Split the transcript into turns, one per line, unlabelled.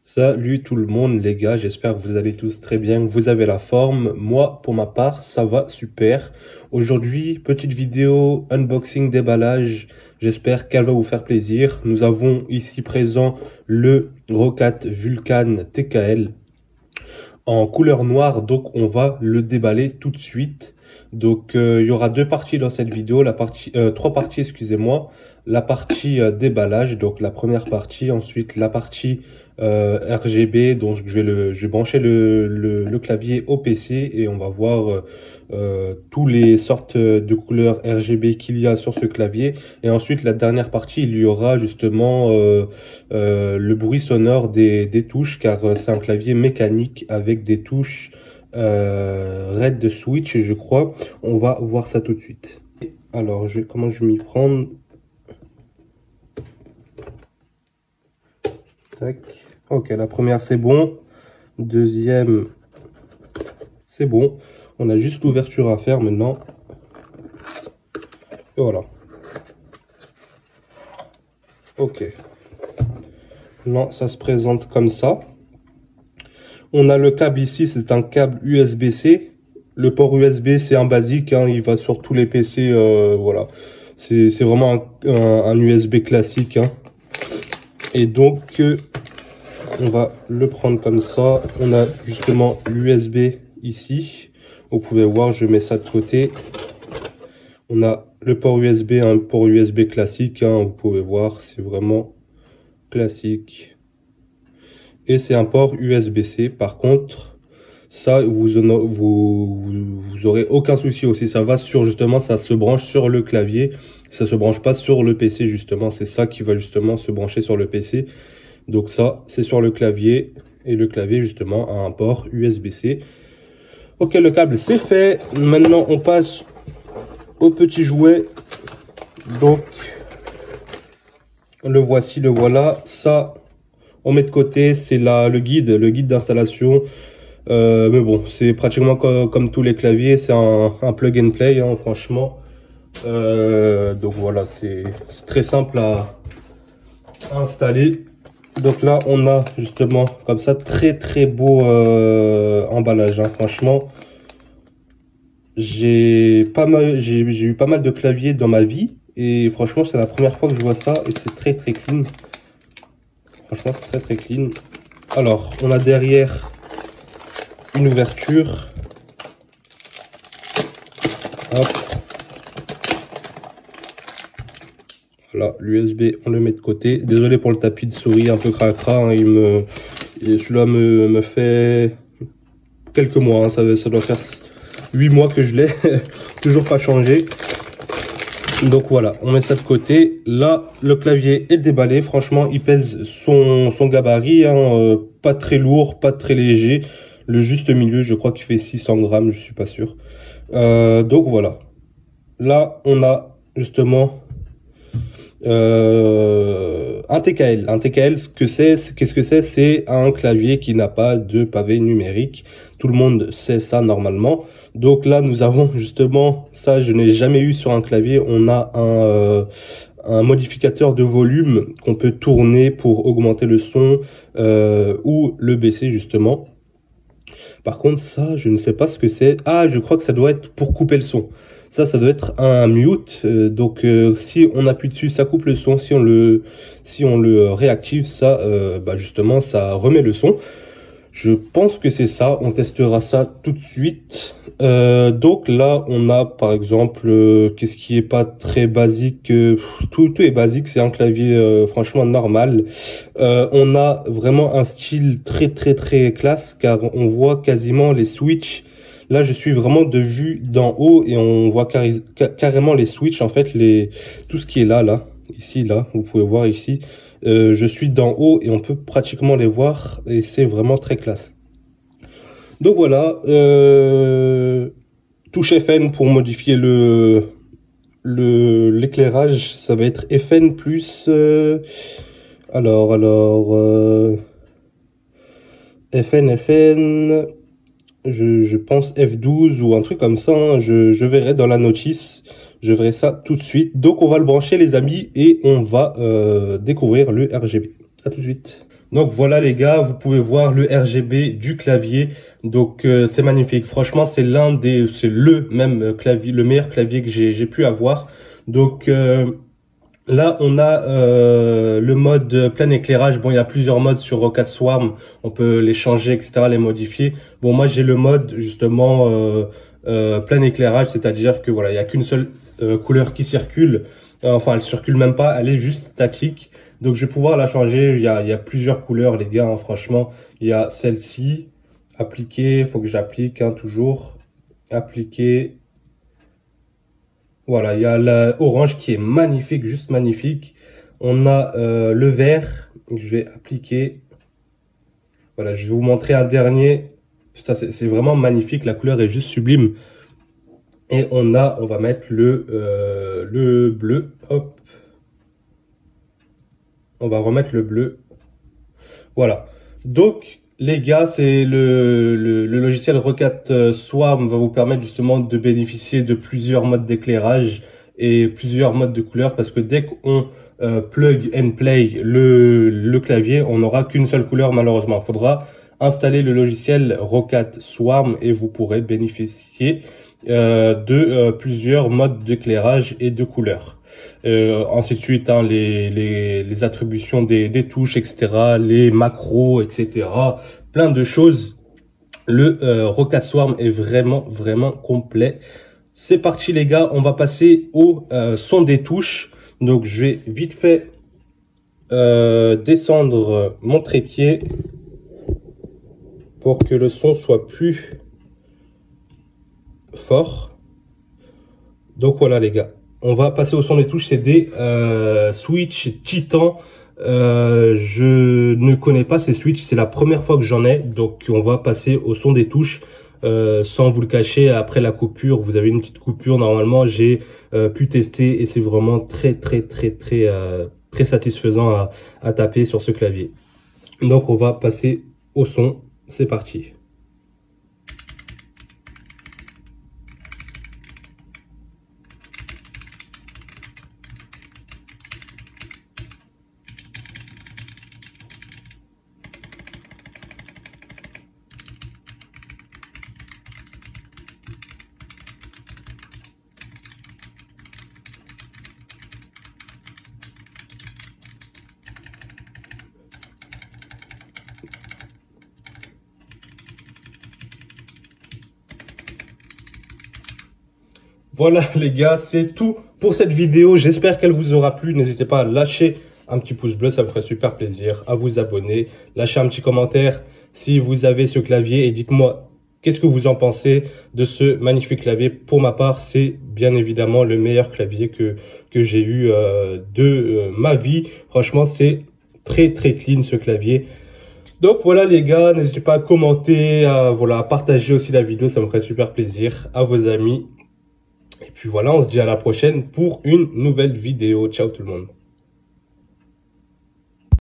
Salut tout le monde les gars, j'espère que vous allez tous très bien, que vous avez la forme. Moi, pour ma part, ça va super. Aujourd'hui, petite vidéo unboxing déballage. J'espère qu'elle va vous faire plaisir. Nous avons ici présent le Roccat Vulcan TKL en couleur noire, donc on va le déballer tout de suite. Donc il y aura deux parties dans cette vidéo, trois parties, excusez-moi. La partie déballage, donc la première partie, ensuite la partie RGB, donc je vais brancher le clavier au PC et on va voir tous les sortes de couleurs RGB qu'il y a sur ce clavier. Et ensuite la dernière partie, il y aura justement le bruit sonore des touches, car c'est un clavier mécanique avec des touches RED de switch, je crois. On va voir ça tout de suite. Alors, comment je vais m'y prendre? Tac. Ok, la première c'est bon. Deuxième, c'est bon. On a juste l'ouverture à faire maintenant. Et voilà. Ok. Non, ça se présente comme ça. On a le câble ici, c'est un câble USB-C. Le port USB, c'est un basique, hein, il va sur tous les PC, voilà. C'est vraiment un USB classique, hein. Et donc, on va le prendre comme ça. On a justement l'USB ici. Vous pouvez voir, je mets ça de côté. On a le port USB, un port USB classique, hein, vous pouvez voir, c'est vraiment classique. Et c'est un port USB-C. Par contre, ça, vous aurez aucun souci aussi. Ça va sur, justement, ça se branche sur le clavier. Ça se branche pas sur le PC, justement. C'est ça qui va justement se brancher sur le PC. Donc ça, c'est sur le clavier. Et le clavier, justement, a un port USB-C. Ok, le câble, c'est fait. Maintenant, on passe au petit jouet. Donc, le voici, le voilà. Ça, on met de côté, c'est le guide d'installation. Mais bon, c'est pratiquement comme tous les claviers, c'est un plug and play, hein, franchement. Donc voilà, c'est très simple à installer. Donc là, on a justement comme ça très beau emballage, hein, franchement. J'ai eu pas mal de claviers dans ma vie et franchement, c'est la première fois que je vois ça et c'est très clean. Franchement, c'est très clean. Alors, on a derrière une ouverture. Hop. Voilà, l'USB, on le met de côté. Désolé pour le tapis de souris un peu cracra, hein, celui-là me fait quelques mois, hein, ça doit faire 8 mois que je l'ai, toujours pas changé. Donc voilà, on met ça de côté. Là, le clavier est déballé. Franchement, il pèse son gabarit, hein, pas très lourd, pas très léger. Le juste milieu, je crois qu'il fait 600 grammes, je suis pas sûr. Donc voilà. Là, on a justement un TKL. Un TKL, qu'est-ce que c'est? C'est un clavier qui n'a pas de pavé numérique. Tout le monde sait ça normalement. Donc là, nous avons justement, ça je n'ai jamais eu sur un clavier, on a un modificateur de volume qu'on peut tourner pour augmenter le son ou le baisser justement. Par contre, ça, je ne sais pas ce que c'est. Ah, je crois que ça doit être pour couper le son. Ça doit être un mute. Donc, si on appuie dessus, ça coupe le son. Si on le réactive, ça, justement, ça remet le son. Je pense que c'est ça. On testera ça tout de suite. Donc là, on a par exemple, qu'est-ce qui est pas très basique. Tout est basique. C'est un clavier franchement normal. On a vraiment un style très classe, car on voit quasiment les switches. Là, je suis vraiment de vue d'en haut et on voit carrément les switches, en fait, tout ce qui est là, ici, là, vous pouvez voir ici. Je suis d'en haut et on peut pratiquement les voir et c'est vraiment très classe. Donc voilà, touche FN pour modifier l'éclairage, ça va être FN plus... FN, je pense F12 ou un truc comme ça, hein. Je verrai dans la notice, je verrai ça tout de suite. Donc on va le brancher les amis et on va découvrir le RGB. À tout de suite. Donc voilà les gars, vous pouvez voir le RGB du clavier. Donc c'est magnifique. Franchement, c'est c'est le même clavier, le meilleur clavier que j'ai pu avoir. Donc là, on a le mode plein éclairage. Bon, il y a plusieurs modes sur Roccat Swarm. On peut les changer, etc., les modifier. Bon, moi, j'ai le mode justement plein éclairage, c'est-à-dire que voilà, il y a qu'une seule couleur qui circule. Enfin, elle circule même pas, elle est juste statique. Donc, je vais pouvoir la changer. Il y a plusieurs couleurs, les gars. Hein, franchement, il y a celle-ci, appliquer. Faut que j'applique hein, toujours. Appliquer. Voilà, il y a l'orange qui est magnifique, juste magnifique. On a le vert, je vais appliquer. Voilà, je vais vous montrer un dernier. Putain, c'est vraiment magnifique, la couleur est juste sublime. Et on va mettre le bleu. Hop. On va remettre le bleu. Voilà. Donc, les gars, c'est le logiciel Roccat Swarm va vous permettre justement de bénéficier de plusieurs modes d'éclairage et plusieurs modes de couleurs parce que dès qu'on plug and play le clavier, on n'aura qu'une seule couleur malheureusement. Il faudra installer le logiciel Roccat Swarm et vous pourrez bénéficier de plusieurs modes d'éclairage et de couleurs. Ainsi de suite, hein, les attributions des touches, etc., les macros, etc., plein de choses. Le Roccat Swarm est vraiment complet. C'est parti les gars, on va passer au son des touches. Donc je vais vite fait descendre mon trépied pour que le son soit plus fort. Donc voilà les gars. On va passer au son des touches, c'est des Switch Titan. Je ne connais pas ces Switch, c'est la première fois que j'en ai. Donc on va passer au son des touches. Sans vous le cacher, après la coupure, vous avez une petite coupure. Normalement, j'ai pu tester et c'est vraiment très satisfaisant à taper sur ce clavier. Donc on va passer au son, c'est parti. Voilà les gars, c'est tout pour cette vidéo. J'espère qu'elle vous aura plu. N'hésitez pas à lâcher un petit pouce bleu, ça me ferait super plaisir. À vous abonner, lâchez un petit commentaire si vous avez ce clavier et dites-moi qu'est-ce que vous en pensez de ce magnifique clavier. Pour ma part, c'est bien évidemment le meilleur clavier que j'ai eu de ma vie. Franchement, c'est très clean ce clavier. Donc voilà les gars, n'hésitez pas à commenter, à partager aussi la vidéo, ça me ferait super plaisir. À vos amis. Et puis voilà, on se dit à la prochaine pour une nouvelle vidéo. Ciao tout le monde.